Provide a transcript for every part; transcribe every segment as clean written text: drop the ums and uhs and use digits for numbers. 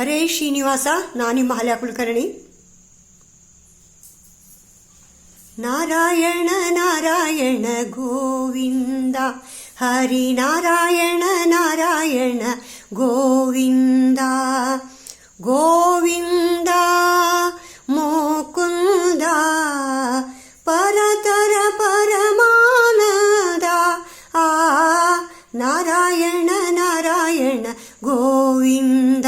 ಹರೇ ಶ್ರೀನಿವಾಸ. ನಾನಿಮ್ಮ ಹಲ್ಯ ಕುಲಕರ್ಣಿ. ನಾರಾಯಣ ನಾರಾಯಣ ಗೋವಿಂದ, ಹರಿ ನಾರಾಯಣ ನಾರಾಯಣ ಗೋವಿಂದ. ಗೋವಿಂದ ಮುಕುಂದ ಪರತರ ಪರಮಾನದ. ನಾರಾಯಣ ನಾರಾಯಣ ಗೋವಿಂದ,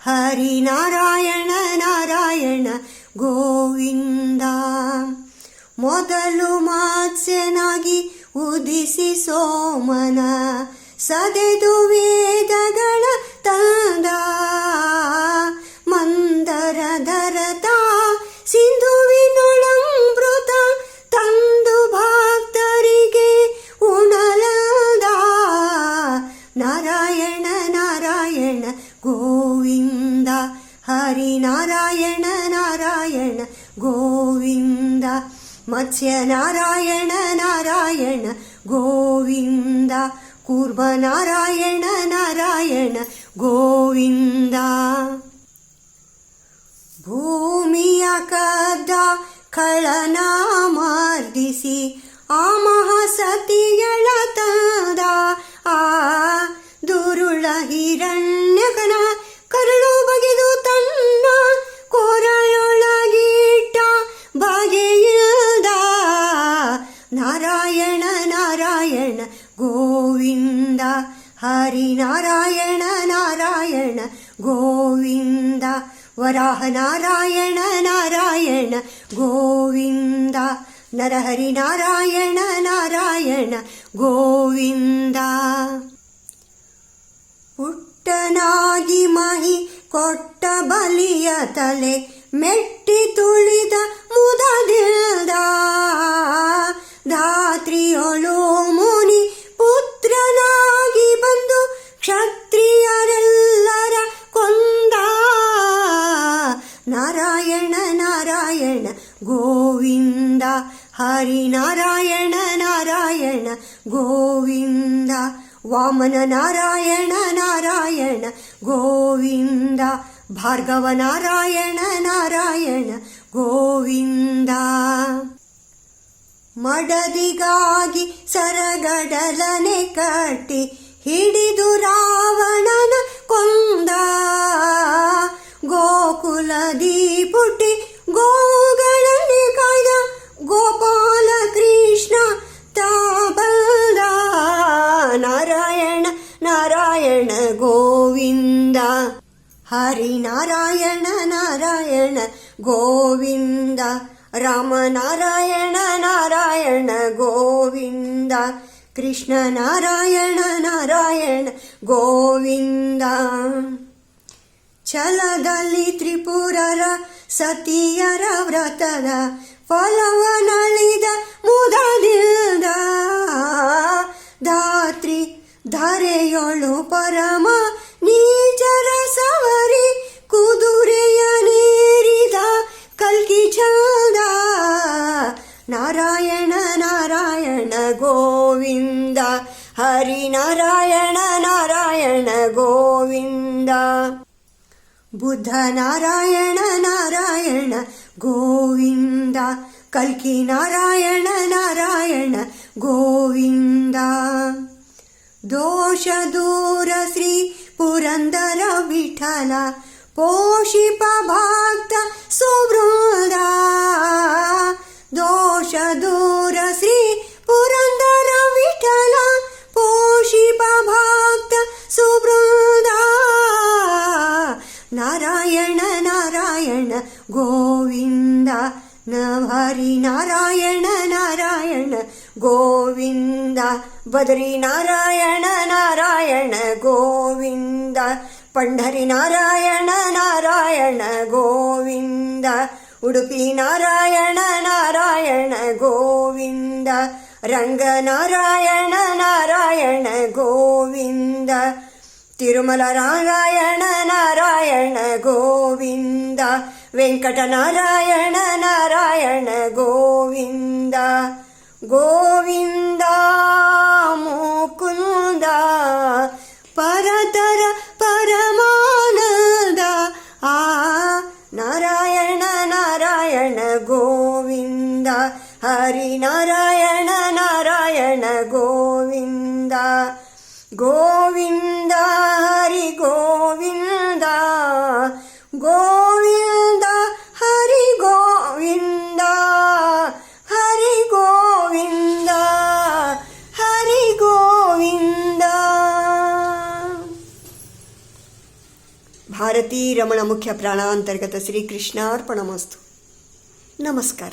ಹರಿ ನಾರಾಯಣ ನಾರಾಯಣ ಗೋವಿಂದ. ಮೊದಲು ಮತ್ಸ್ಯನಾಗಿ ಉದಿಸಿ ಸೋಮನ ಸದೆದು ವೇದಗಳ ತಂದ. ಮಂದರಧರತ ಸಿಂಧುವಿನೊಳಂಬೃತ ತಂದು ಭಕ್ತರಿಗೆ ಉಣಲದ. ನಾರಾಯಣ ನಾರಾಯಣ ಗೋವಿಂದ, ಹರಿ ನಾರಾಯಣ ನಾರಾಯಣ ಗೋವಿಂದ. ಮತ್ಸ್ಯ ನಾರಾಯಣ ನಾರಾಯಣ ಗೋವಿಂದ, ಕೂರ್ಮ ನಾರಾಯಣ ನಾರಾಯಣ ಗೋವಿಂದ. ಭೂಮಿಯ ಕದ್ದ ಖಳನ ಮರ್ದಿಸಿ ಆ ಮಹಾಸತಿಗಳ ತಂದ. ದುರುಳ ಹಿರಣ್ಯಕನ ಕರಳು ಬಗೆದು ತನ್ನ ಕೋರಳೊಳಗಿಟ್ಟ ಬಗೆಯಿದ. ನಾರಾಯಣ ನಾರಾಯಣ ಗೋವಿಂದ, ಹರಿ ನಾರಾಯಣ ನಾರಾಯಣ ಗೋವಿಂದ. ವರಾಹ ನಾರಾಯಣ ನಾರಾಯಣ ಗೋವಿಂದ, ನರಹರಿ ನಾರಾಯಣ ನಾರಾಯಣ ಗೋವಿಂದ. ಪುಟ್ಟನಾಗಿ ಮಹಿ ಕೊಟ್ಟ ಬಲಿಯ ತಲೆ ಮೆಟ್ಟಿ ತುಳಿದ ಮುದದಿಲ್ದ. ಧಾತ್ರಿಯೊಳು ಮುನಿ ಪುತ್ರನಾಗಿ ಬಂದು ಕ್ಷತ್ರಿಯರೆಲ್ಲರ ಕೊಂದ. ನಾರಾಯಣ ನಾರಾಯಣ ಗೋವಿಂದ, ಹರಿ ನಾರಾಯಣ ನಾರಾಯಣ ಗೋವಿಂದ. ವಾಮನ ನಾರಾಯಣ ನಾರಾಯಣ ಗೋವಿಂದ, ಭಾರ್ಗವ ನಾರಾಯಣ ನಾರಾಯಣ ಗೋವಿಂದ. ಮಡದಿಗಾಗಿ ಸರಗಡಲನೆ ಕಟ್ಟಿ ಹಿಡಿದು ರಾವಣನ ಕೊಂದ. ಗೋಕುಲದಿ ಪುಟ್ಟಿ ಗೋವುಗಳಲ್ಲಿ ಕಾಯ್ದ ಗೋಪಾಲ ಕೃಷ್ಣ ತಾಬಲ್ದ. ನಾರಾಯಣ ನಾರಾಯಣ ಗೋವಿಂದ, ಹರಿ ನಾರಾಯಣ ನಾರಾಯಣ ಗೋವಿಂದ. ರಾಮ ನಾರಾಯಣ ನಾರಾಯಣ ಗೋವಿಂದ, ಕೃಷ್ಣ ನಾರಾಯಣ ನಾರಾಯಣ ಗೋವಿಂದ. ಛಲದಲ್ಲಿ ತ್ರಿಪುರರ ಸತಿಯರ ವ್ರತದ ಫಲವನಳಿದ ಮುದದಿಲ್ದ. ಧಾತ್ರಿ ಧರೆಯೊಳು ಪರಮ ನೀಚರ ಸವರಿ ಕುದುರೆಯ ನೇರಿದ ಕಲ್ಕಿ ಛಂದ. ನಾರಾಯಣ ನಾರಾಯಣ ಗೋವಿಂದ, ಹರಿ ನಾರಾಯಣ ನಾರಾಯಣ ಗೋವಿಂದ. ಬುದ್ಧ ನಾರಾಯಣ ನಾರಾಯಣ ಗೋವಿಂದ, ಕಲ್ಕಿ ನಾರಾಯಣ ನಾರಾಯಣ ಗೋವಿಂದ. ದೋಷ ದೂರ ಶ್ರೀ ಪುರಂದರ ವಿಠಲ ಪೋಷಿಪ ಭಕ್ತ ಸುವೃಂದ. ದೋಷ ದೂರ ಶ್ರೀ ಪುರಂದರ ವಿಠಲ ಪೋಷಿಪ ಭಕ್ತ ಸುವೃಂದ. ನಾರಾಯಣ ನಾರಾಯಣ ಗೋವಿಂದ, ಹರಿ ನಾರಾಯಣ ನಾರಾಯಣ ಗೋವಿಂದ. ಬದರಿ ನಾರಾಯಣ ನಾರಾಯಣ ಗೋವಿಂದ, ಪಂಢರಿ ನಾರಾಯಣ ನಾರಾಯಣ ಗೋವಿಂದ. ಉಡುಪಿ ನಾರಾಯಣ ನಾರಾಯಣ ಗೋವಿಂದ, ರಂಗ ನಾರಾಯಣ ನಾರಾಯಣ ಗೋವಿಂದ. ತಿರುಮಲ ನಾರಾಯಣ ನಾರಾಯಣ ಗೋವಿಂದ, ವೆಂಕಟ ನಾರಾಯಣ ನಾರಾಯಣ ಗೋವಿಂದ. ಗೋವಿಂದ ಮುಕುಂದ ಪರತರ ಪರಮಾನಂದ ಹರಿ ನಾರಾಯಣ ನಾರಾಯಣ ಗೋವಿಂದ ಗೋವಿಂದ ಹರಿ ಗೋವಿಂದ ಗೋವಿಂದ ಹರಿ ಗೋವಿಂದ ಹರಿ ಗೋವಿಂದ ಹರಿ ಗೋವಿಂದ. ಭಾರತೀ ರಮಣ ಮುಖ್ಯ ಪ್ರಾಣಾಂತರ್ಗತ ಶ್ರೀಕೃಷ್ಣಾರ್ಪಣಮಸ್ತು. ನಮಸ್ಕಾರ.